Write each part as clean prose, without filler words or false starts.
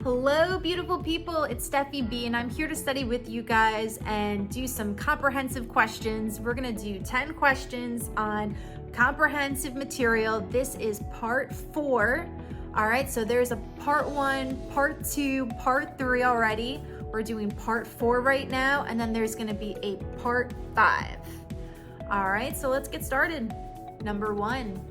Hello, beautiful people. It's Steffi B, and I'm here to study with you guys and do some comprehensive questions. We're going to do 10 questions on comprehensive material. This is part 4. All right, so there's a part 1, part 2, part 3 already. We're doing part 4 right now, and then there's going to be a part 5. All right, so let's get started. Number 1.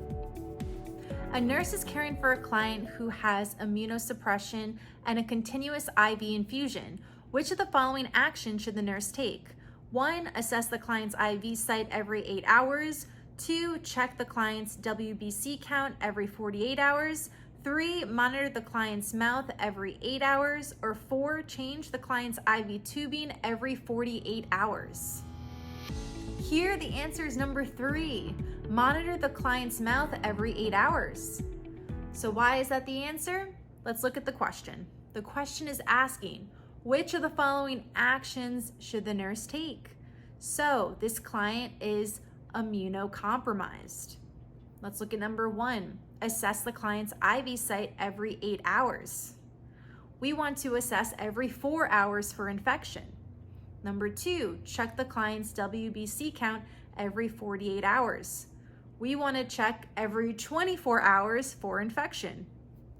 A nurse is caring for a client who has immunosuppression and a continuous IV infusion. Which of the following actions should the nurse take? 1. Assess the client's IV site every 8 hours. 2. Check the client's WBC count every 48 hours. 3. Monitor the client's mouth every 8 hours. Or 4. Change the client's IV tubing every 48 hours. Here, the answer is number 3. Monitor the client's mouth every 8 hours. So why is that the answer? Let's look at the question. The question is asking, which of the following actions should the nurse take? So this client is immunocompromised. Let's look at number 1. Assess the client's IV site every 8 hours. We want to assess every 4 hours for infection. Number 2, check the client's WBC count every 48 hours. We want to check every 24 hours for infection.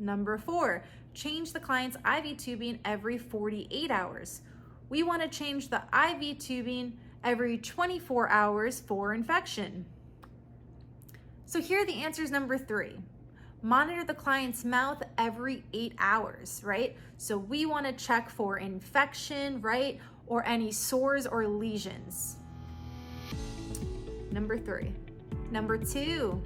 Number 4, change the client's IV tubing every 48 hours. We want to change the IV tubing every 24 hours for infection. So here the answer is number 3. Monitor the client's mouth every 8 hours, right? So we want to check for infection, right? Or any sores or lesions. Number 3. Number 2.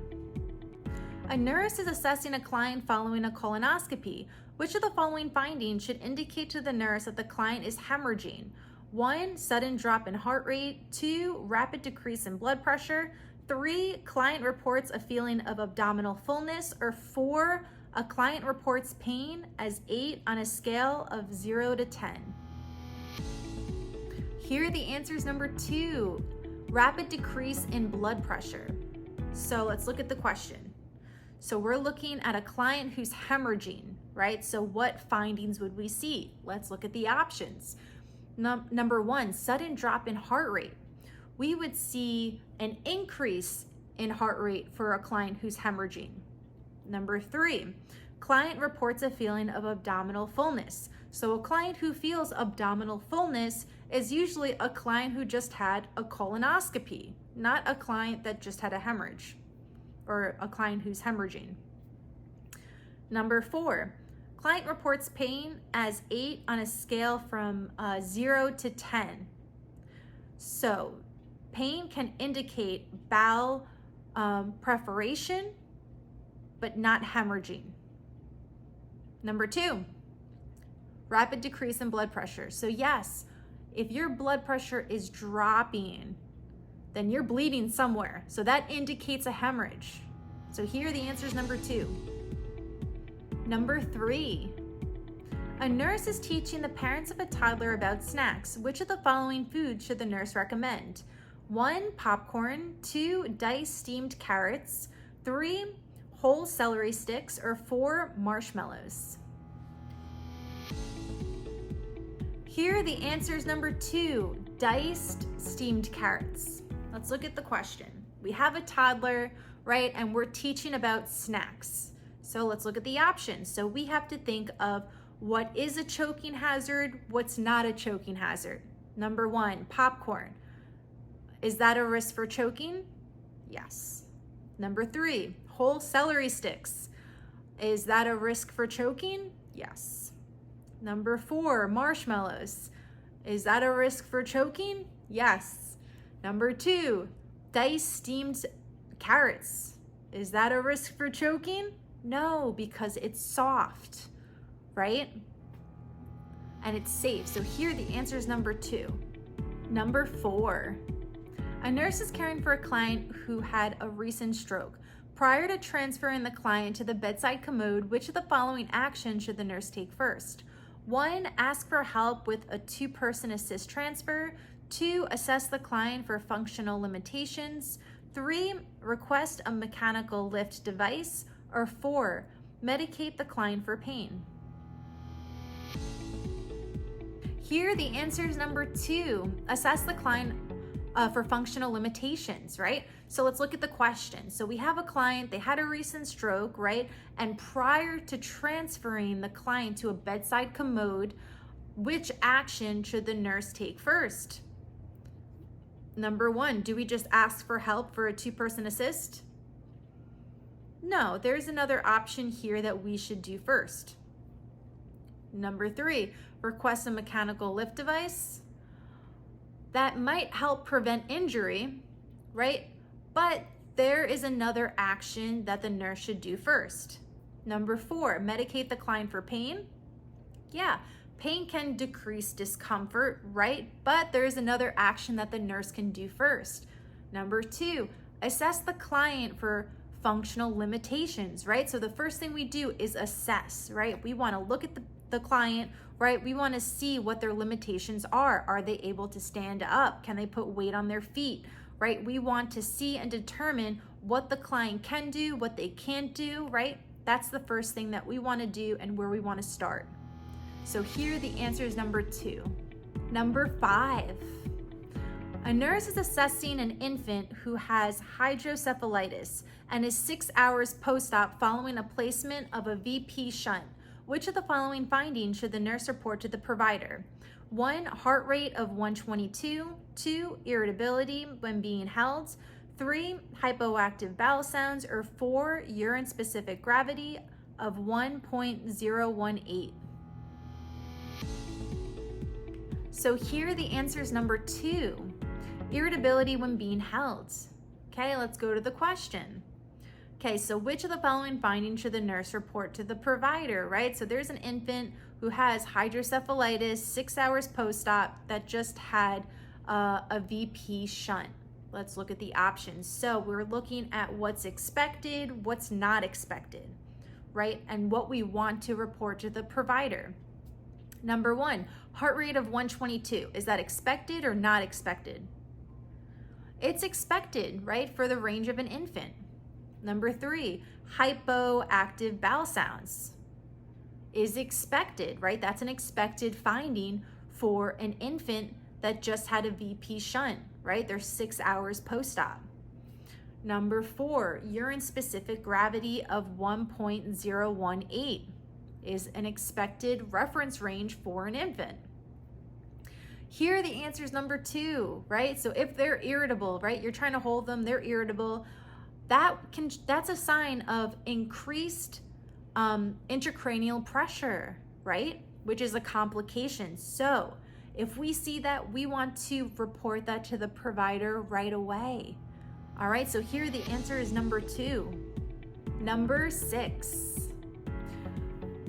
A nurse is assessing a client following a colonoscopy. Which of the following findings should indicate to the nurse that the client is hemorrhaging? 1. Sudden drop in heart rate. 2. Rapid decrease in blood pressure. 3. Client reports a feeling of abdominal fullness. Or 4. A client reports pain as 8 on a scale of 0 to 10. Here the answer is number 2, rapid decrease in blood pressure. So let's look at the question. So we're looking at a client who's hemorrhaging, right? So what findings would we see? Let's look at the options. Number 1, sudden drop in heart rate. We would see an increase in heart rate for a client who's hemorrhaging. Number 3, client reports a feeling of abdominal fullness. So a client who feels abdominal fullness is usually a client who just had a colonoscopy, not a client that just had a hemorrhage or a client who's hemorrhaging. Number 4, client reports pain as 8 on a scale from 0 to 10. So pain can indicate bowel perforation, but not hemorrhaging. Number 2, rapid decrease in blood pressure. So yes, if your blood pressure is dropping, then you're bleeding somewhere. So that indicates a hemorrhage. So here the answer is number 2. Number 3, a nurse is teaching the parents of a toddler about snacks. Which of the following foods should the nurse recommend? 1, popcorn. 2, diced steamed carrots. 3, whole celery sticks. Or 4, marshmallows. Here the answer is number 2, diced steamed carrots. Let's look at the question. We have a toddler, right? And we're teaching about snacks. So let's look at the options. So we have to think of what is a choking hazard, what's not a choking hazard. Number 1, popcorn. Is that a risk for choking? Yes. Number 3, whole celery sticks. Is that a risk for choking? Yes. Number 4, marshmallows. Is that a risk for choking? Yes. Number 2, diced steamed carrots. Is that a risk for choking? No, because it's soft, right? And it's safe. So here the answer is number 2. Number 4, a nurse is caring for a client who had a recent stroke. Prior to transferring the client to the bedside commode, which of the following actions should the nurse take first? 1, ask for help with a 2-person assist transfer. 2, assess the client for functional limitations. 3, request a mechanical lift device. Or 4, medicate the client for pain. Here, the answer is number 2. Assess the client for functional limitations, right? So let's look at the question. So we have a client, they had a recent stroke, right? And prior to transferring the client to a bedside commode, which action should the nurse take first? Number 1, do we just ask for help for a 2-person assist? No, there's another option here that we should do first. Number 3, request a mechanical lift device. That might help prevent injury, right? But there is another action that the nurse should do first. Number 4, medicate the client for pain. Yeah, pain can decrease discomfort, right? But there's another action that the nurse can do first. Number 2, assess the client for functional limitations, right? So the first thing we do is assess, right? We want to look at the client, right? We want to see what their limitations are. Are they able to stand up? Can they put weight on their feet, right? We want to see and determine what the client can do, what they can't do, right? That's the first thing that we want to do and where we want to start. So here the answer is number 2. Number 5. A nurse is assessing an infant who has hydrocephalitis and is 6 hours post-op following a placement of a VP shunt. Which of the following findings should the nurse report to the provider? 1, heart rate of 122. 2, irritability when being held. 3, hypoactive bowel sounds. Or 4, urine-specific gravity of 1.018. So here the answer is number 2, irritability when being held. Okay, let's go to the question. Okay, so which of the following findings should the nurse report to the provider, right? So there's an infant who has hydrocephalitis, 6 hours post-op, that just had a VP shunt. Let's look at the options. So we're looking at what's expected, what's not expected, right? And what we want to report to the provider. Number 1, heart rate of 122. Is that expected or not expected? It's expected, right, for the range of an infant. Number 3, hypoactive bowel sounds is expected, right? That's an expected finding for an infant that just had a VP shunt, right? They're 6 hours post-op. Number 4, urine-specific gravity of 1.018 is an expected reference range for an infant. Here the answer is number 2, right? So if they're irritable, right? You're trying to hold them, they're irritable. That's a sign of increased intracranial pressure, right? Which is a complication. So if we see that, we want to report that to the provider right away. All right, so here the answer is number 2. Number 6.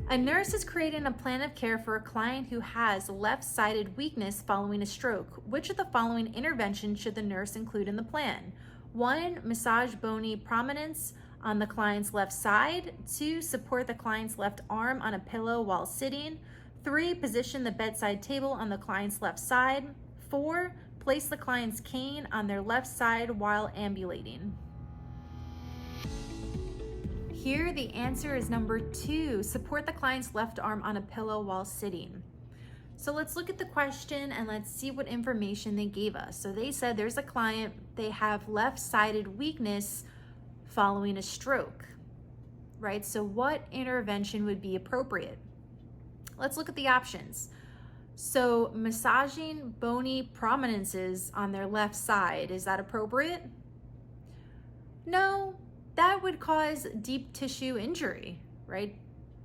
A nurse is creating a plan of care for a client who has left-sided weakness following a stroke. Which of the following interventions should the nurse include in the plan? 1, massage bony prominence on the client's left side. 2, support the client's left arm on a pillow while sitting. 3, position the bedside table on the client's left side. 4, place the client's cane on their left side while ambulating. Here the answer is number 2, support the client's left arm on a pillow while sitting. So let's look at the question and let's see what information they gave us. So they said there's a client, they have left-sided weakness following a stroke, right? So what intervention would be appropriate? Let's look at the options. So massaging bony prominences on their left side, is that appropriate? No, that would cause deep tissue injury, right?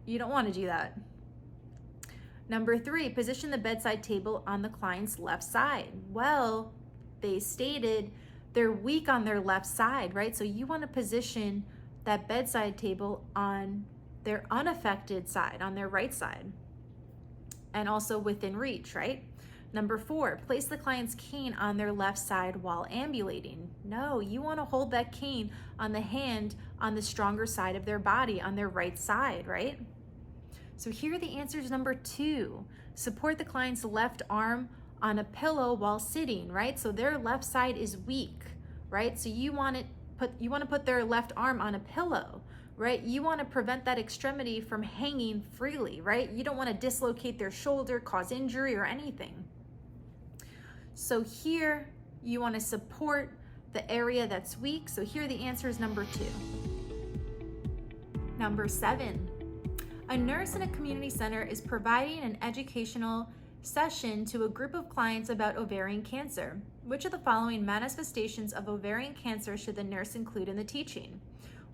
You don't want to do that. Number 3, position the bedside table on the client's left side. Well, they stated they're weak on their left side, right? So you want to position that bedside table on their unaffected side, on their right side, and also within reach, right? Number 4, place the client's cane on their left side while ambulating. No, you want to hold that cane on the hand on the stronger side of their body, on their right side, right? So here the answer is number 2. Support the client's left arm on a pillow while sitting, right? So their left side is weak, right? So you want to put their left arm on a pillow, right? You want to prevent that extremity from hanging freely, right? You don't want to dislocate their shoulder, cause injury or anything. So here you want to support the area that's weak. So here the answer is number 2. Number 7, a nurse in a community center is providing an educational session to a group of clients about ovarian cancer. Which of the following manifestations of ovarian cancer should the nurse include in the teaching?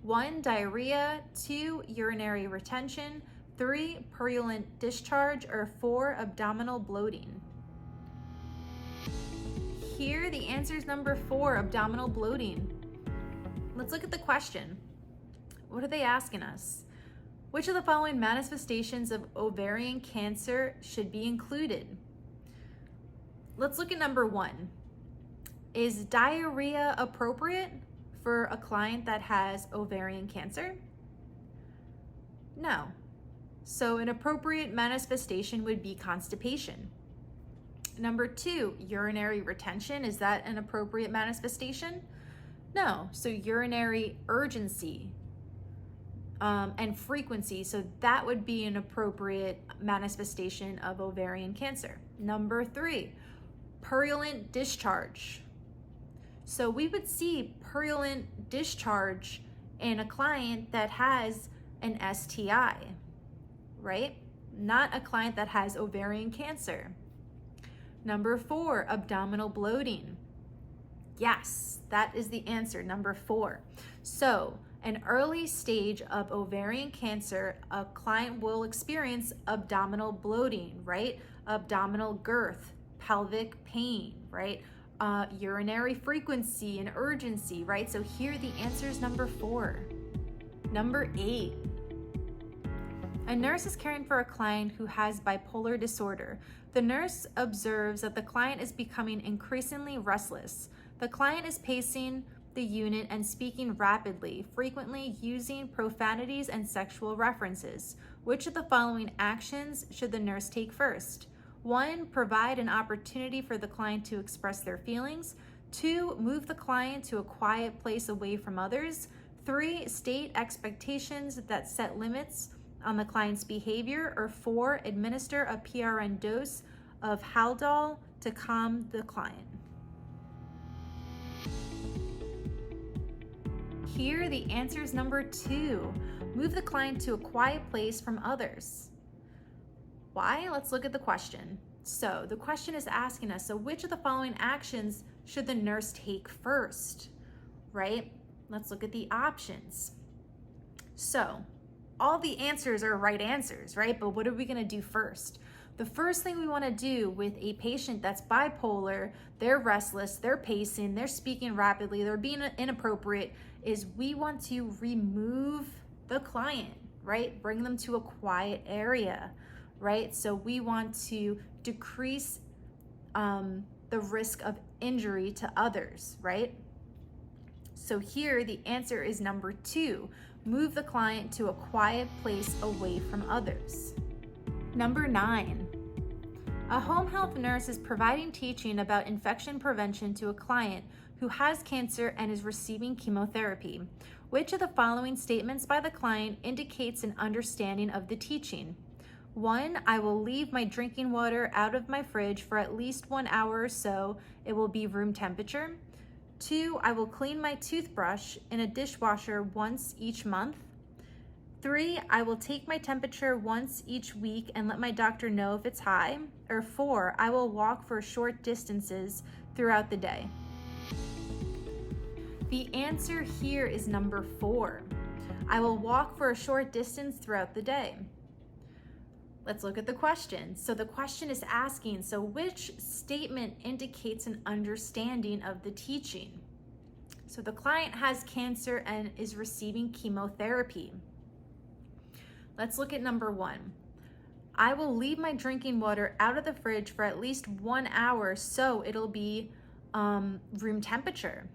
1, diarrhea, 2, urinary retention, 3, purulent discharge, or 4, abdominal bloating. Here, the answer is number 4, abdominal bloating. Let's look at the question. What are they asking us? Which of the following manifestations of ovarian cancer should be included? Let's look at number 1. Is diarrhea appropriate for a client that has ovarian cancer? No. So an appropriate manifestation would be constipation. Number 2, urinary retention. Is that an appropriate manifestation? No. So urinary urgency and frequency. So that would be an appropriate manifestation of ovarian cancer. Number 3, purulent discharge. So we would see purulent discharge in a client that has an STI, right? Not a client that has ovarian cancer. Number 4, abdominal bloating. Yes, that is the answer, number 4. So an early stage of ovarian cancer, a client will experience abdominal bloating, right? Abdominal girth, pelvic pain, right? Urinary frequency and urgency, right? So here the answer is number 4. Number 8. A nurse is caring for a client who has bipolar disorder. The nurse observes that the client is becoming increasingly restless. The client is pacing the unit and speaking rapidly, frequently using profanities and sexual references. Which of the following actions should the nurse take first? 1, provide an opportunity for the client to express their feelings. 2, move the client to a quiet place away from others. 3, state expectations that set limits on the client's behavior. Or 4, administer a PRN dose of Haldol to calm the client. Here, the answer is number 2. Move the client to a quiet place from others. Why? Let's look at the question. So the question is asking us, so which of the following actions should the nurse take first, right? Let's look at the options. So all the answers are right answers, right? But what are we gonna do first? The first thing we wanna do with a patient that's bipolar, they're restless, they're pacing, they're speaking rapidly, they're being inappropriate, is we want to remove the client, right? Bring them to a quiet area, right? So we want to decrease the risk of injury to others, right? So here the answer is number 2, move the client to a quiet place away from others. Number 9, a home health nurse is providing teaching about infection prevention to a client who has cancer and is receiving chemotherapy. Which of the following statements by the client indicates an understanding of the teaching? 1, I will leave my drinking water out of my fridge for at least 1 hour or so. It will be room temperature. 2, I will clean my toothbrush in a dishwasher once each month. 3, I will take my temperature once each week and let my doctor know if it's high. Or 4, I will walk for short distances throughout the day. The answer here is number 4. I will walk for a short distance throughout the day. Let's look at the question. So the question is asking, so which statement indicates an understanding of the teaching? So the client has cancer and is receiving chemotherapy. Let's look at number 1. I will leave my drinking water out of the fridge for at least 1 hour so it'll be room temperature.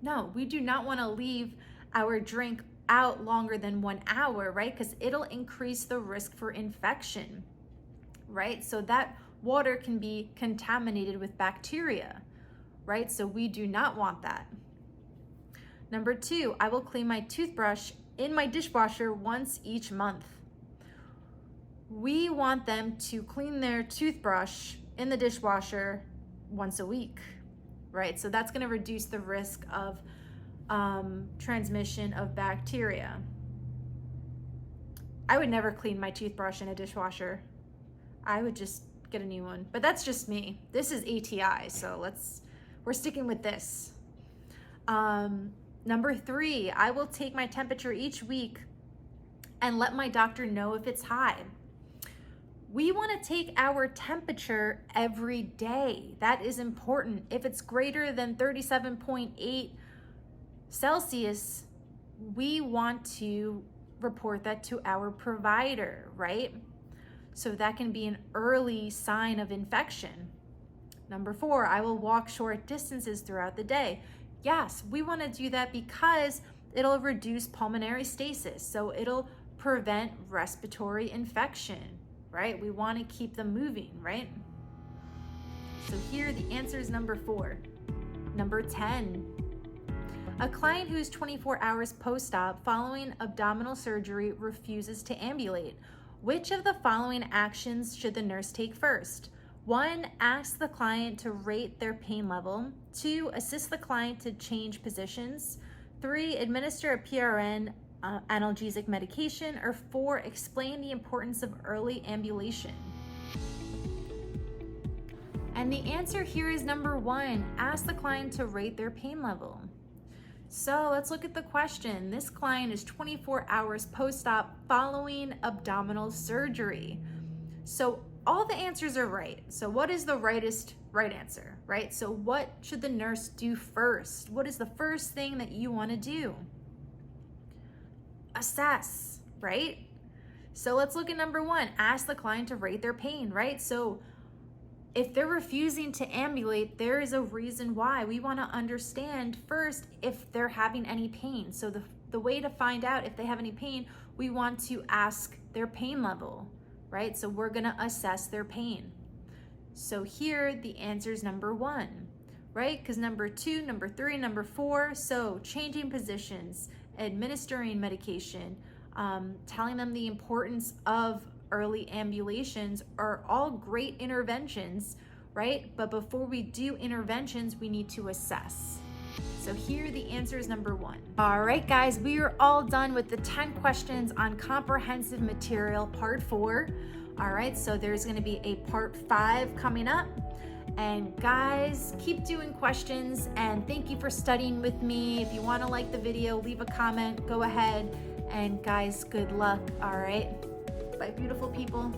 No, we do not want to leave our drink out longer than 1 hour, right? Because it'll increase the risk for infection, right? So that water can be contaminated with bacteria, right? So we do not want that. Number 2, I will clean my toothbrush in my dishwasher once each month. We want them to clean their toothbrush in the dishwasher once a week, right? So that's going to reduce the risk of transmission of bacteria. I would never clean my toothbrush in a dishwasher. I would just get a new one, but that's just me. This is ATI, so we're sticking with this. Number 3, I will take my temperature each week and let my doctor know if it's high. We want to take our temperature every day. That is important. If it's greater than 37.8 Celsius, we want to report that to our provider, right? So that can be an early sign of infection. Number 4, I will walk short distances throughout the day. Yes, we want to do that because it'll reduce pulmonary stasis. So it'll prevent respiratory infection, right? We want to keep them moving, right? So here the answer is number 4. Number 10, a client who's 24 hours post-op following abdominal surgery refuses to ambulate. Which of the following actions should the nurse take first? 1, ask the client to rate their pain level. 2, assist the client to change positions. 3, administer a PRN analgesic medication. Or 4, explain the importance of early ambulation. And the answer here is number 1, ask the client to rate their pain level. So let's look at the question. This client is 24 hours post-op following abdominal surgery. So all the answers are right. So what is the right answer, right? So what should the nurse do first? What is the first thing that you want to do? Assess, right? So let's look at number 1, ask the client to rate their pain, right? So if they're refusing to ambulate, there is a reason why. We want to understand first if they're having any pain. So the way to find out if they have any pain, we want to ask their pain level, right? So we're going to assess their pain. So here the answer is number 1, right? Because number 2, number 3, number 4, so changing positions, administering medication, telling them the importance of early ambulations are all great interventions, right? But before we do interventions, we need to assess. So here the answer is number 1. All right, guys, we are all done with the 10 questions on comprehensive material, part 4. All right, so there's going to be a part 5 coming up. And guys, keep doing questions, and thank you for studying with me. If you want to like the video, leave a comment, go ahead. And guys, good luck. All right. Bye, beautiful people.